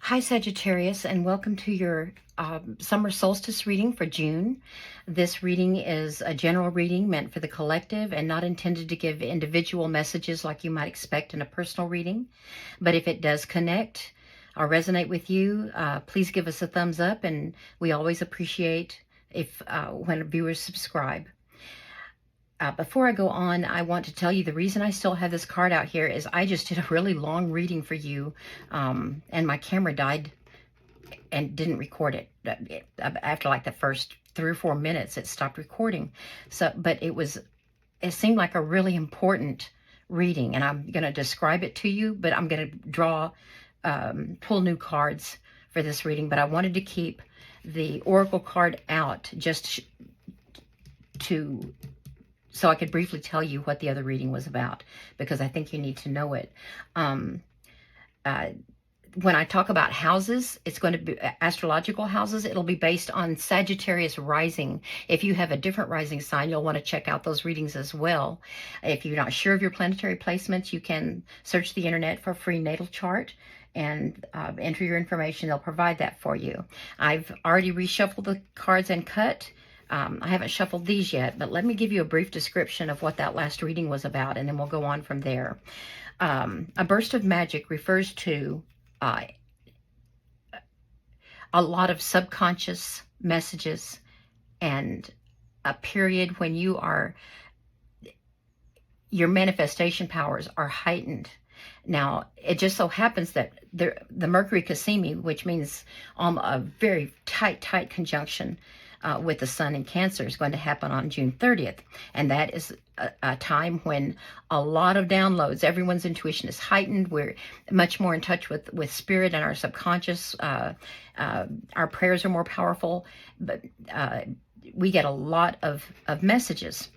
Hi, Sagittarius, and welcome to your summer solstice reading for June. This reading is a general reading meant for the collective and not intended to give individual messages like you might expect in a personal reading. But if it does connect or resonate with you, please give us a thumbs up, and we always appreciate if when viewers subscribe. Before I go on, I want to tell you the reason I still have this card out here is I just did a really long reading for you, and my camera died and didn't record it. After like the first 3 or 4 minutes, it stopped recording. But it seemed like a really important reading, and I'm going to describe it to you, but I'm going to pull new cards for this reading. But I wanted to keep the Oracle card out just so I could briefly tell you what the other reading was about, because I think you need to know it. When I talk about houses, it's going to be astrological houses. It'll be based on Sagittarius rising. If you have a different rising sign, you'll want to check out those readings as well. If you're not sure of your planetary placements, you can search the internet for a free natal chart and enter your information. They'll provide that for you. I've already reshuffled the cards and cut. I haven't shuffled these yet, but let me give you a brief description of what that last reading was about, and then we'll go on from there. A burst of magic refers to a lot of subconscious messages and a period when your manifestation powers are heightened. Now, it just so happens that the Mercury Cassimi, which means a very tight conjunction with the sun in Cancer, is going to happen on June 30th. And that is a time when a lot of downloads, everyone's intuition is heightened. We're much more in touch with spirit and our subconscious. Our prayers are more powerful, but we get a lot of messages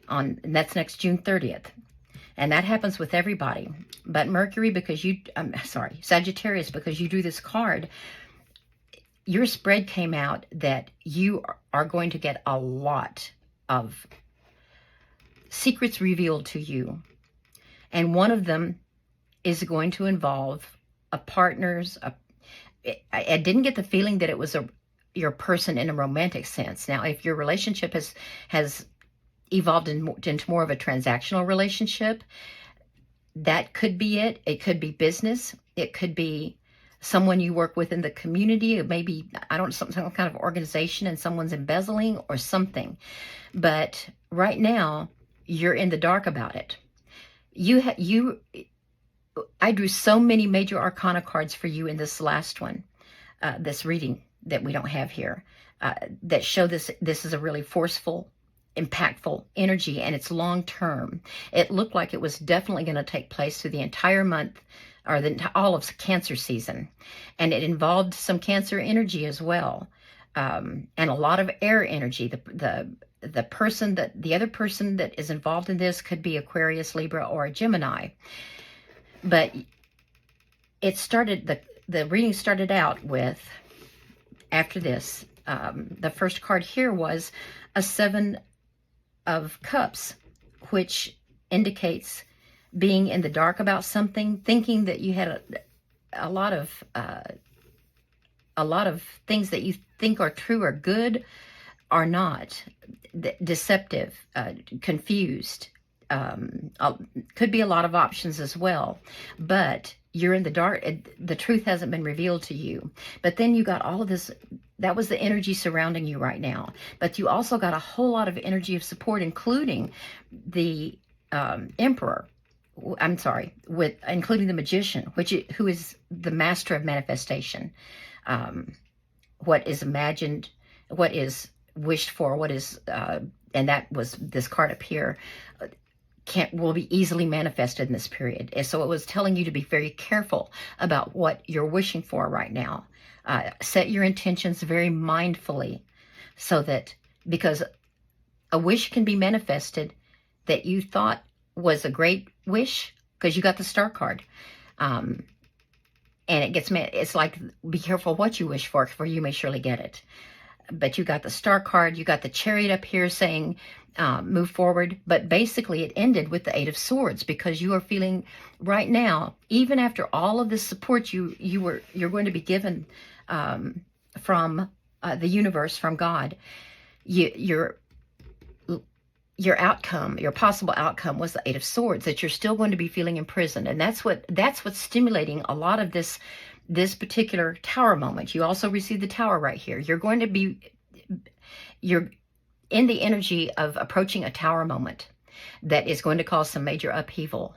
and that's next June 30th. And that happens with everybody. But Mercury, Sagittarius, because you drew this card, your spread came out that you are going to get a lot of secrets revealed to you. And one of them is going to involve a partner's. I didn't get the feeling that it was your person in a romantic sense. Now, if your relationship has evolved into more of a transactional relationship, that could be it. It could be business. It could be someone you work with in the community, maybe, some kind of organization, and someone's embezzling or something. But right now, you're in the dark about it. I drew so many major arcana cards for you in this last one, this reading that we don't have here, that show this is a really forceful, impactful energy, and it's long term. It looked like it was definitely going to take place through the entire month, or all of Cancer season, and it involved some Cancer energy as well, and a lot of air energy. The other person that is involved in this could be Aquarius, Libra, or a Gemini. But the reading started out with, after this, the first card here was a 7 of Cups, which indicates being in the dark about something, thinking that you had a lot of things that you think are true or good are not, deceptive, confused. Could be a lot of options as well, but you're in the dark. The truth hasn't been revealed to you. But then you got all of this. That was the energy surrounding you right now. But you also got a whole lot of energy of support, including the Emperor. Including the Magician, who is the master of manifestation. What is imagined, what is wished for, what is, and that was this card up here, will be easily manifested in this period. And so it was telling you to be very careful about what you're wishing for right now. Set your intentions very mindfully, because a wish can be manifested that you thought was a great wish, because you got the Star card. And it's like, be careful what you wish for you may surely get it. but you got the Star card, you got the Chariot up here saying move forward. But basically it ended with the Eight of Swords, because you are feeling right now, even after all of this support you're going to be given from the universe, from God, your outcome, your possible outcome was the Eight of Swords, that you're still going to be feeling imprisoned. And that's what's stimulating a lot of this particular Tower moment. You also receive the Tower right here. You're in the energy of approaching a Tower moment that is going to cause some major upheaval,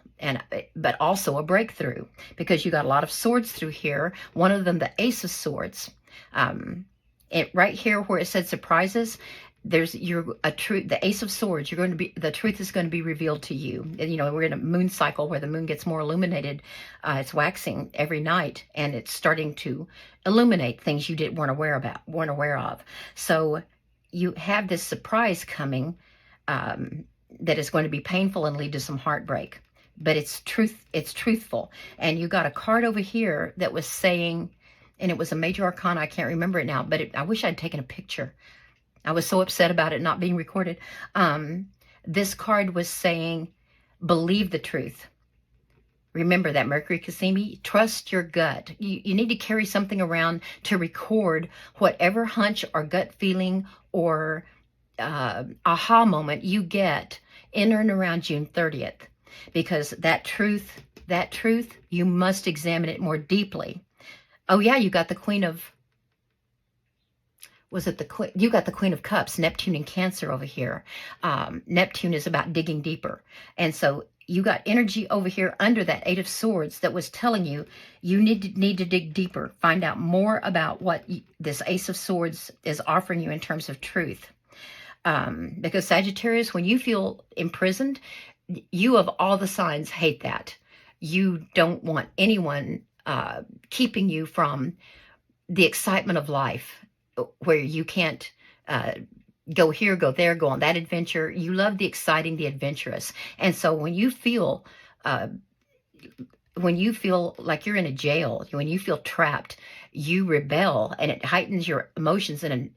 but also a breakthrough, because you got a lot of swords through here. One of them, the Ace of Swords. Right here where it said surprises, there's the Ace of Swords. The truth is going to be revealed to you. You know, we're in a moon cycle where the moon gets more illuminated. It's waxing every night, and it's starting to illuminate things you weren't aware of. So you have this surprise coming that is going to be painful and lead to some heartbreak. But it's truthful. And you got a card over here that was saying, and it was a major arcana. I can't remember it now, but I wish I'd taken a picture. I was so upset about it not being recorded. This card was saying, believe the truth. Remember that, Mercury Cassimi, trust your gut. You need to carry something around to record whatever hunch or gut feeling or aha moment you get in and around June 30th. Because that truth, you must examine it more deeply. Oh yeah, you got the Queen of... you got the Queen of Cups, Neptune and Cancer over here. Neptune is about digging deeper. And so you got energy over here under that Eight of Swords that was telling you need to dig deeper, find out more about what this Ace of Swords is offering you in terms of truth. Because Sagittarius, when you feel imprisoned, you of all the signs hate that. You don't want anyone keeping you from the excitement of life, where you can't go here, go there, go on that adventure. You love the exciting, the adventurous. And so when you feel like you're in a jail, when you feel trapped, you rebel, and it heightens your emotions in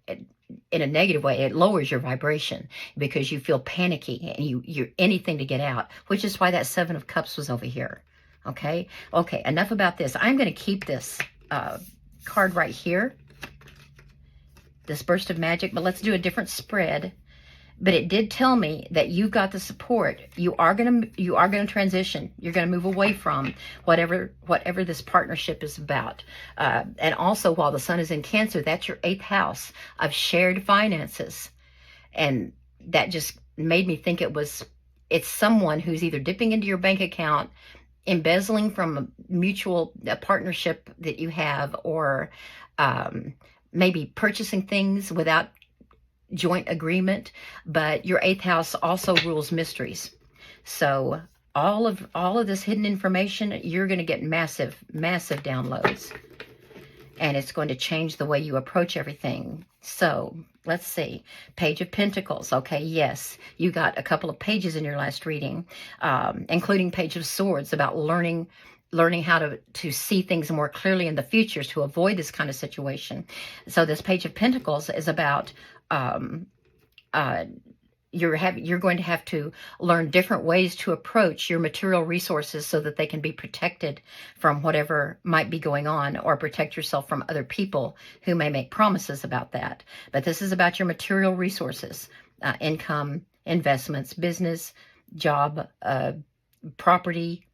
a negative way. It lowers your vibration because you feel panicky and you're anything to get out, which is why that Seven of Cups was over here. Okay, enough about this. I'm going to keep this card right here, this burst of magic, but let's do a different spread. But it did tell me that you've got the support. You are gonna transition. You're gonna move away from whatever this partnership is about. And also, while the Sun is in Cancer, that's your 8th house of shared finances, and that just made me think it's someone who's either dipping into your bank account, embezzling from a mutual partnership that you have, or maybe purchasing things without joint agreement. But your 8th house also rules mysteries. So all of this hidden information, you're going to get massive downloads, and it's going to change the way you approach everything. So let's see. Page of Pentacles. Okay, yes, you got a couple of pages in your last reading, including Page of Swords, about learning how to see things more clearly in the future to avoid this kind of situation. So this Page of Pentacles is about you're going to have to learn different ways to approach your material resources so that they can be protected from whatever might be going on, or protect yourself from other people who may make promises about that. But this is about your material resources, income, investments, business, job, property,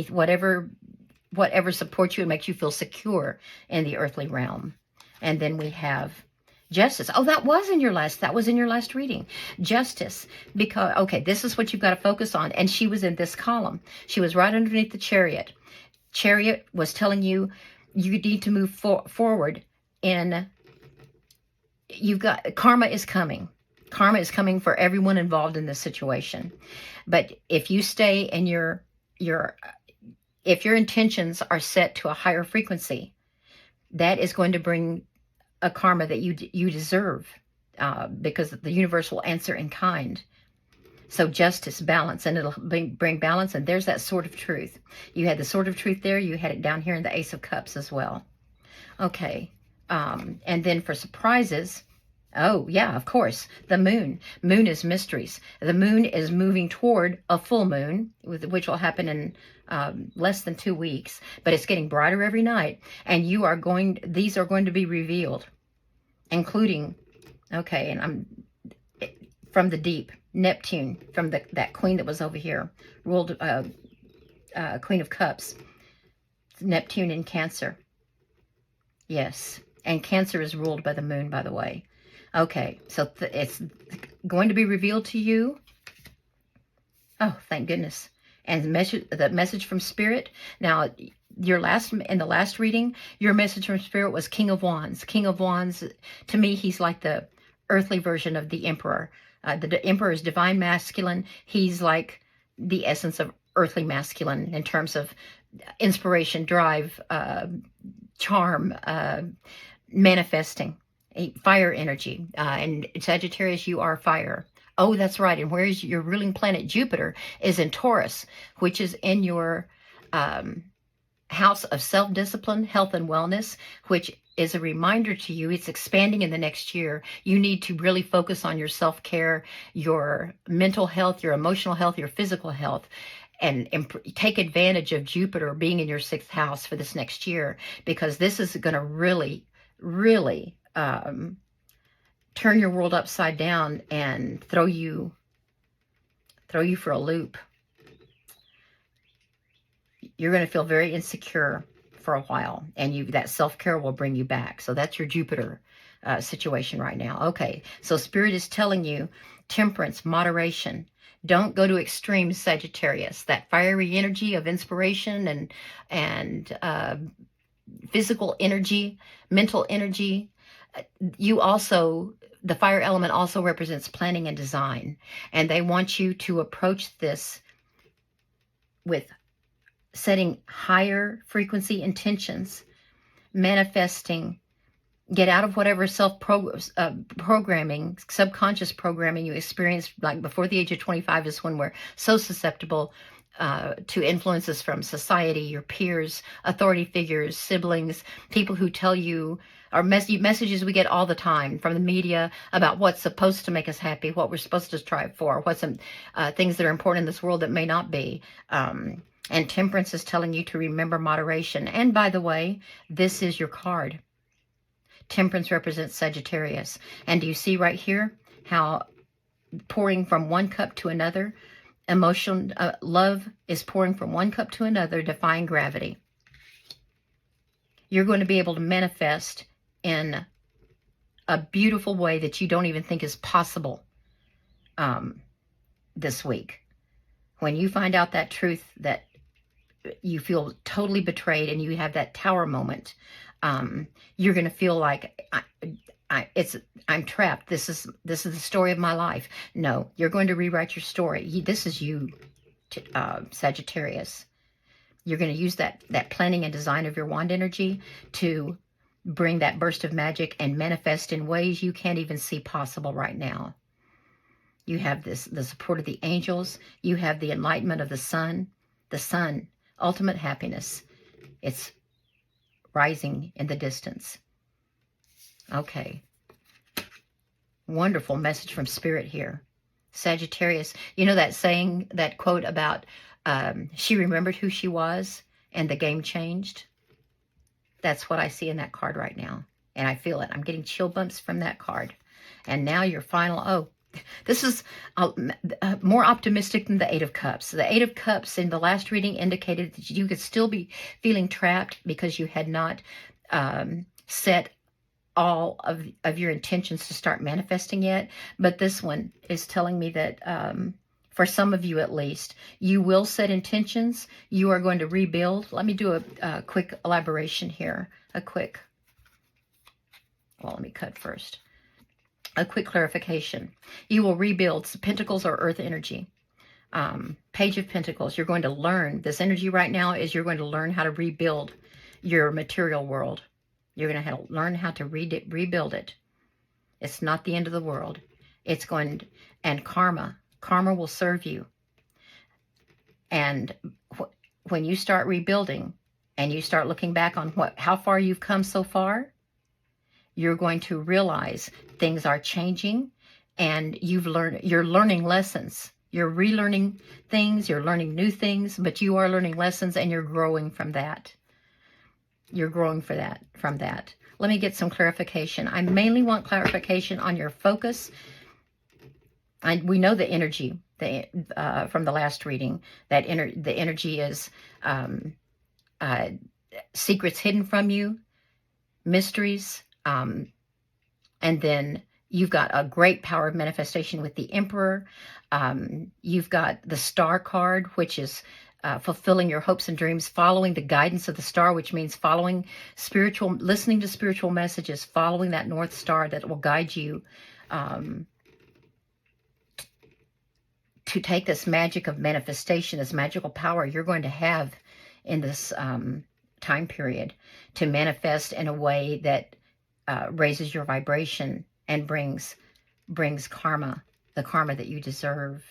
whatever supports you and makes you feel secure in the earthly realm. And then we have Justice. Oh, that was in your last reading. Justice. Because, okay, this is what you've got to focus on. And she was in this column. She was right underneath the Chariot. Chariot was telling you need to move forward you've got, karma is coming. Karma is coming for everyone involved in this situation. But if you stay in if your intentions are set to a higher frequency, that is going to bring a karma that you deserve, because the universe will answer in kind. So justice, balance, and it'll bring balance. And there's that Sword of Truth. You had the Sword of Truth there. You had it down here in the Ace of Cups as well. Okay. And then for surprises, Oh, yeah, of course. The moon. Moon is mysteries. The moon is moving toward a full moon, which will happen in less than 2 weeks, but it's getting brighter every night. And these are going to be revealed, including, okay, and I'm from the deep, Neptune, from that queen that was over here, ruled Queen of Cups, Neptune in Cancer. Yes, and Cancer is ruled by the moon, by the way. Okay, so it's going to be revealed to you. Oh, thank goodness. And the message from Spirit. Now, in the last reading, your message from Spirit was King of Wands. King of Wands, to me, he's like the earthly version of the Emperor. The Emperor is divine masculine. He's like the essence of earthly masculine in terms of inspiration, drive, charm, manifesting, fire energy. And Sagittarius, you are fire. Oh, that's right. And where's your ruling planet? Jupiter is in Taurus, which is in your house of self-discipline, health, and wellness, which is a reminder to you. It's expanding in the next year. You need to really focus on your self-care, your mental health, your emotional health, your physical health, and take advantage of Jupiter being in your 6th house for this next year, because this is going to really, really turn your world upside down and throw you for a loop. You're going to feel very insecure for a while, and that self-care will bring you back. So that's your Jupiter situation right now. Okay, so Spirit is telling you temperance, moderation. Don't go to extremes, Sagittarius. That fiery energy of inspiration and physical energy, mental energy. The fire element also represents planning and design. And they want you to approach this with setting higher frequency intentions, manifesting, get out of whatever programming, subconscious programming you experienced, like before the age of 25 is when we're so susceptible to influences from society, your peers, authority figures, siblings, people who tell you, or messages we get all the time from the media about what's supposed to make us happy, what we're supposed to strive for, what's some things that are important in this world that may not be. And temperance is telling you to remember moderation. And by the way, this is your card. Temperance represents Sagittarius. And do you see right here how pouring from one cup to another, emotion, love is pouring from one cup to another, defying gravity. You're going to be able to manifest in a beautiful way that you don't even think is possible this week. When you find out that truth, that you feel totally betrayed and you have that tower moment, you're going to feel like I'm trapped. This is the story of my life. No, you're going to rewrite your story. This is you, Sagittarius. You're going to use that planning and design of your wand energy to bring that burst of magic and manifest in ways you can't even see possible right now. You have the support of the angels. You have the enlightenment of the sun. The sun, ultimate happiness. It's rising in the distance. Okay. Wonderful message from Spirit here. Sagittarius, you know that saying, that quote about she remembered who she was and the game changed? That's what I see in that card right now. And I feel it. I'm getting chill bumps from that card. And now your final, this is more optimistic than the 8 of Cups. The 8 of Cups in the last reading indicated that you could still be feeling trapped because you had not set all of your intentions to start manifesting yet. But this one is telling me that for some of you at least, you will set intentions. You are going to rebuild. Let me do a quick elaboration here. Let me cut first. A quick clarification. You will rebuild. Pentacles or earth energy. Page of Pentacles. You're going to learn. This energy right now is you're going to learn how to rebuild your material world. You're going to learn how to rebuild it. It's not the end of the world. It's going, and karma will serve you. And when you start rebuilding and you start looking back on how far you've come so far, you're going to realize things are changing, and you're learning lessons. You're relearning things, you're learning new things, but you are learning lessons, and you're growing from that. You're growing from that. Let me get some clarification. I mainly want clarification on your focus. We know the energy from the last reading, that the energy is secrets hidden from you, mysteries, and then you've got a great power of manifestation with the Emperor. You've got the Star card, which is fulfilling your hopes and dreams, following the guidance of the star, which means listening to spiritual messages, following that North Star that will guide you to take this magic of manifestation, this magical power you're going to have in this time period, to manifest in a way that raises your vibration and brings karma, the karma that you deserve.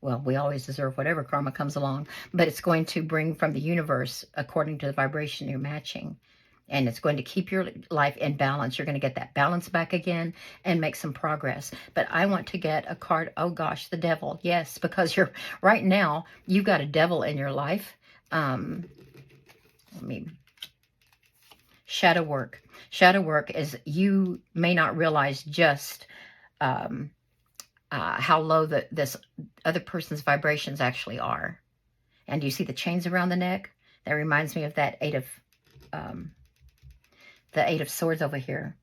Well, we always deserve whatever karma comes along, but it's going to bring from the universe according to the vibration you're matching. And it's going to keep your life in balance. You're going to get that balance back again and make some progress. But I want to get a card. Oh gosh, the devil. Yes, because right now, you've got a devil in your life. Shadow work. Shadow work is, you may not realize just how low this other person's vibrations actually are. And you see the chains around the neck? That reminds me of that Eight of Swords over here,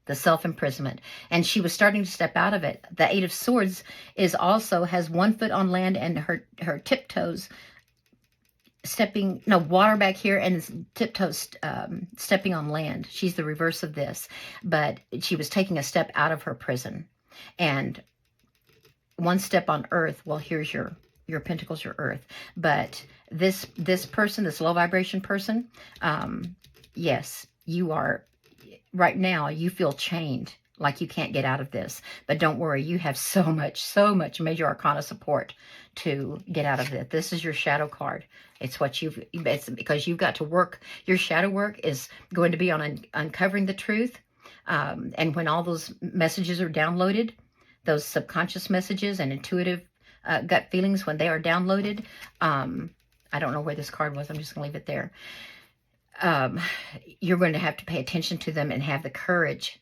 the self-imprisonment. And she was starting to step out of it. The Eight of Swords has 1 foot on land, and her tiptoes water back here, and tiptoes stepping on land. She's the reverse of this, but she was taking a step out of her prison. And 1 step on earth, well, here's your pentacles, your earth. But this person, this low vibration person, yes, you are, right now, you feel chained, like you can't get out of this. But don't worry, you have so much major arcana support to get out of it. This is your shadow card. It's because you've got to work. Your shadow work is going to be on uncovering the truth. And when all those messages are downloaded, those subconscious messages and intuitive gut feelings, when they are downloaded, I don't know where this card was. I'm just going to leave it there. You're going to have to pay attention to them and have the courage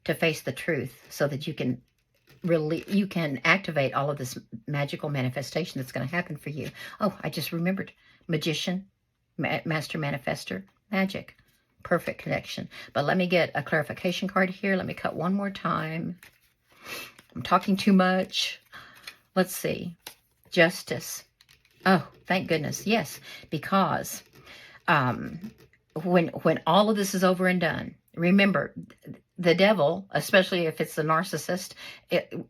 to face the truth, so that you can activate all of this magical manifestation that's going to happen for you. Oh, I just remembered. Magician, master manifester, magic. Perfect connection. But let me get a clarification card here. Let me cut one more time. I'm talking too much. Let's see. Justice. Oh, thank goodness. Yes, because when all of this is over and done, remember, the devil, especially if it's the narcissist,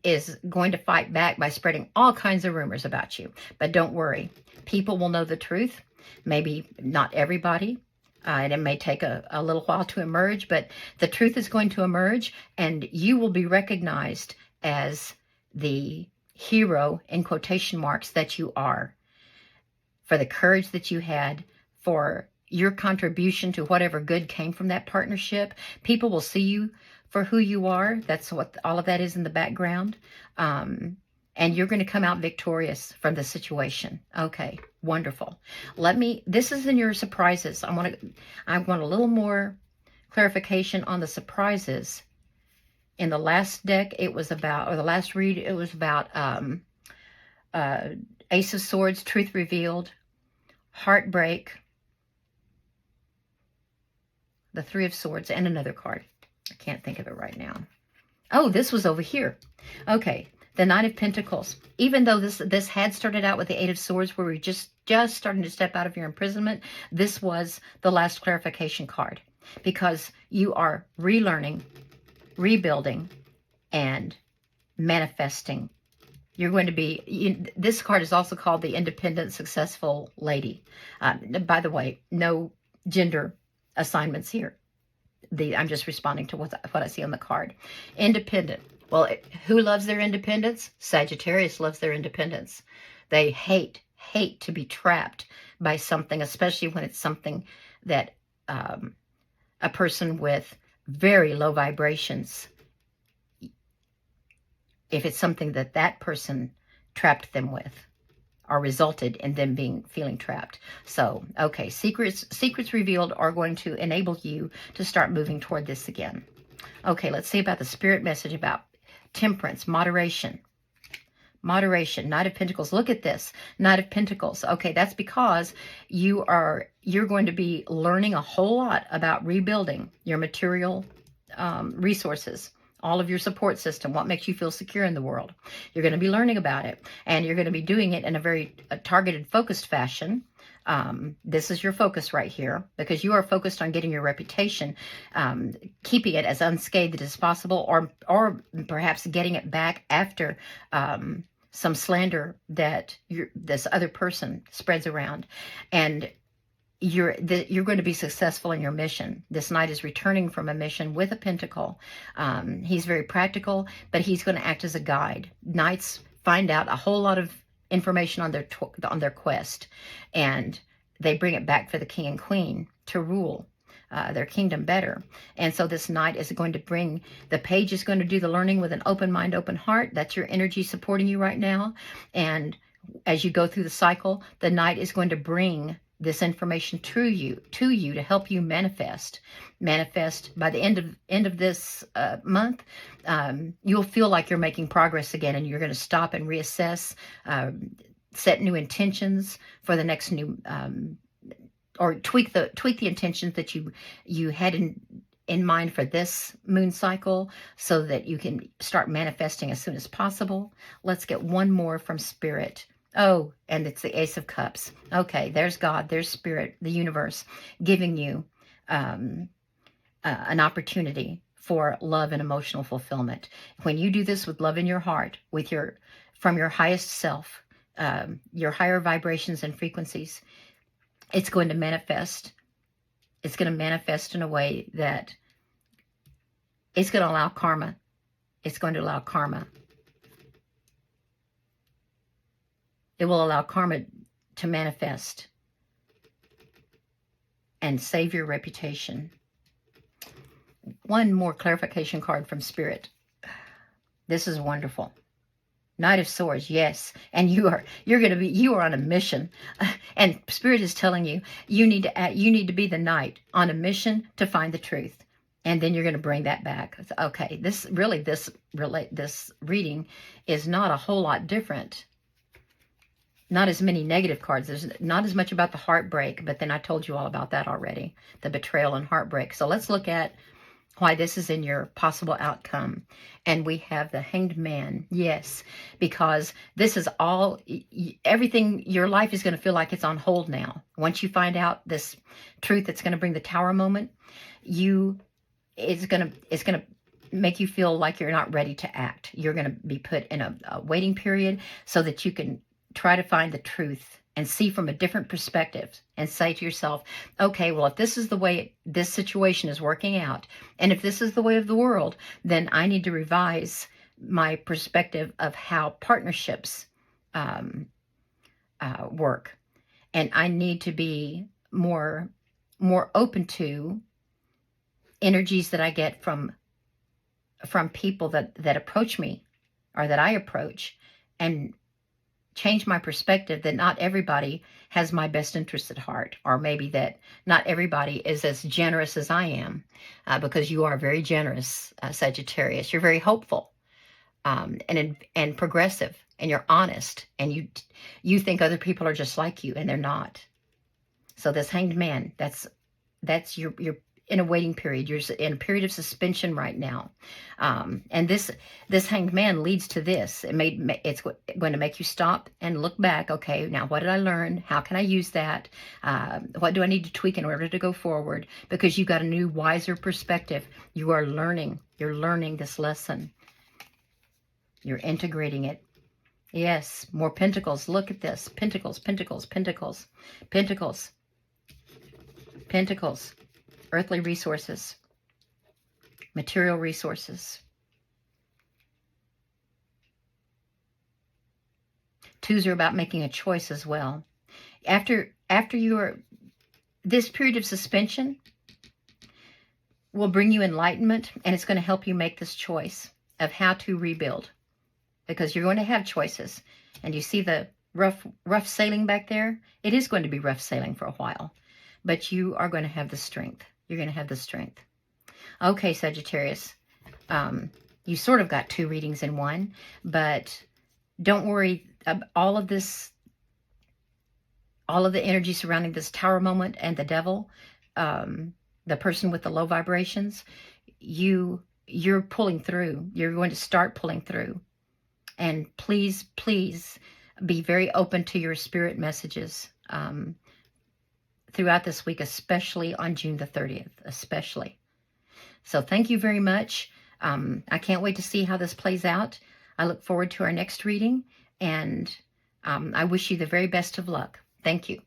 is going to fight back by spreading all kinds of rumors about you. But don't worry. People will know the truth. Maybe not everybody. And it may take a little while to emerge, but the truth is going to emerge, and you will be recognized as the hero, in quotation marks, that you are, for the courage that you had, for your contribution to whatever good came from that partnership. People will see you for who you are. That's what all of that is in the background. And you're going to come out victorious from the situation. Okay, wonderful. This is in your surprises. I want a little more clarification on the surprises. In the last deck, it was about, or the last read, it was about Ace of Swords, Truth Revealed, Heartbreak, the Three of Swords, and another card. I can't think of it right now. Oh, this was over here. Okay, the Knight of Pentacles. Even though this had started out with the Eight of Swords, where we're just starting to step out of your imprisonment, this was the last clarification card, because you are relearning, rebuilding, and manifesting. You're going to be, this card is also called the Independent Successful Lady. By the way, no gender assignments here. I'm just responding to what I see on the card. Independent. Well, who loves their independence? Sagittarius loves their independence. They hate to be trapped by something, especially when it's something that a person with very low vibrations, if it's something that that person trapped them with, or resulted in them feeling trapped. So, okay, secrets revealed are going to enable you to start moving toward this again. Okay, let's see about the spirit message about temperance, moderation. Moderation, Knight of Pentacles. Look at this, Knight of Pentacles. Okay, that's because you're going to be learning a whole lot about rebuilding your material resources, all of your support system, what makes you feel secure in the world. You're going to be learning about it, and you're going to be doing it in a very targeted, focused fashion. This is your focus right here, because you are focused on getting your reputation, keeping it as unscathed as possible, or perhaps getting it back after some slander that this other person spreads around. And you're going to be successful in your mission. This knight is returning from a mission with a pentacle. He's very practical, but he's going to act as a guide. Knights find out a whole lot of information on their quest, and they bring it back for the king and queen to rule their kingdom better. And so this knight is going to bring, the page is going to do the learning with an open mind, open heart. That's your energy supporting you right now. And as you go through the cycle, the knight is going to bring this information to you to help you manifest by the end of this month. You'll feel like you're making progress again, and you're going to stop and reassess, set new intentions for the next new or tweak the intentions that you had in mind for this moon cycle, so that you can start manifesting as soon as possible. Let's get one more from Spirit. Oh, and it's the Ace of Cups. Okay, there's God, there's Spirit, the universe, giving you an opportunity for love and emotional fulfillment. When you do this with love in your heart, from your highest self, your higher vibrations and frequencies, it's going to manifest. It's going to manifest in a way that it's going to allow karma. It's going to allow karma. It will allow karma to manifest and save your reputation. One more clarification card from Spirit. This is wonderful. Knight of Swords, yes. And you are on a mission. And Spirit is telling you, you need to be the knight on a mission to find the truth. And then you're going to bring that back. Okay, this reading is not a whole lot different. Not as many negative cards. There's not as much about the heartbreak, but then I told you all about that already, the betrayal and heartbreak. So let's look at why this is in your possible outcome. And we have the Hanged Man. Yes, because this is all, everything, your life is going to feel like it's on hold now. Once you find out this truth that's going to bring the Tower moment, it's going to make you feel like you're not ready to act. You're going to be put in a waiting period so that you can try to find the truth and see from a different perspective, and say to yourself, okay, well, if this is the way this situation is working out, and if this is the way of the world, then I need to revise my perspective of how partnerships work. And I need to be more open to energies that I get from people that approach me, or that I approach, and change my perspective that not everybody has my best interest at heart, or maybe that not everybody is as generous as I am, because you are very generous, Sagittarius. You're very hopeful, and progressive, and you're honest, and you think other people are just like you, and they're not. So this Hanged Man, that's you're in a waiting period. You're in a period of suspension right now. And this Hanged Man leads to this. It's going to make you stop and look back. Okay, now what did I learn? How can I use that? What do I need to tweak in order to go forward? Because you got a new, wiser perspective. You are learning. You're learning this lesson. You're integrating it. Yes, more pentacles. Look at this. Pentacles, pentacles, pentacles, pentacles, pentacles. Earthly resources, material resources. Twos are about making a choice as well. After this period of suspension, will bring you enlightenment, and it's going to help you make this choice of how to rebuild, because you're going to have choices. And you see the rough sailing back there? It is going to be rough sailing for a while, but you are going to have the strength. You're going to have the strength. Okay, Sagittarius, you sort of got 2 readings in one, but don't worry. All of the energy surrounding this tower moment and the devil, the person with the low vibrations, you're pulling through. You're going to start pulling through. And please, please be very open to your spirit messages throughout this week, especially on June the 30th, especially. So thank you very much. I can't wait to see how this plays out. I look forward to our next reading, and I wish you the very best of luck. Thank you.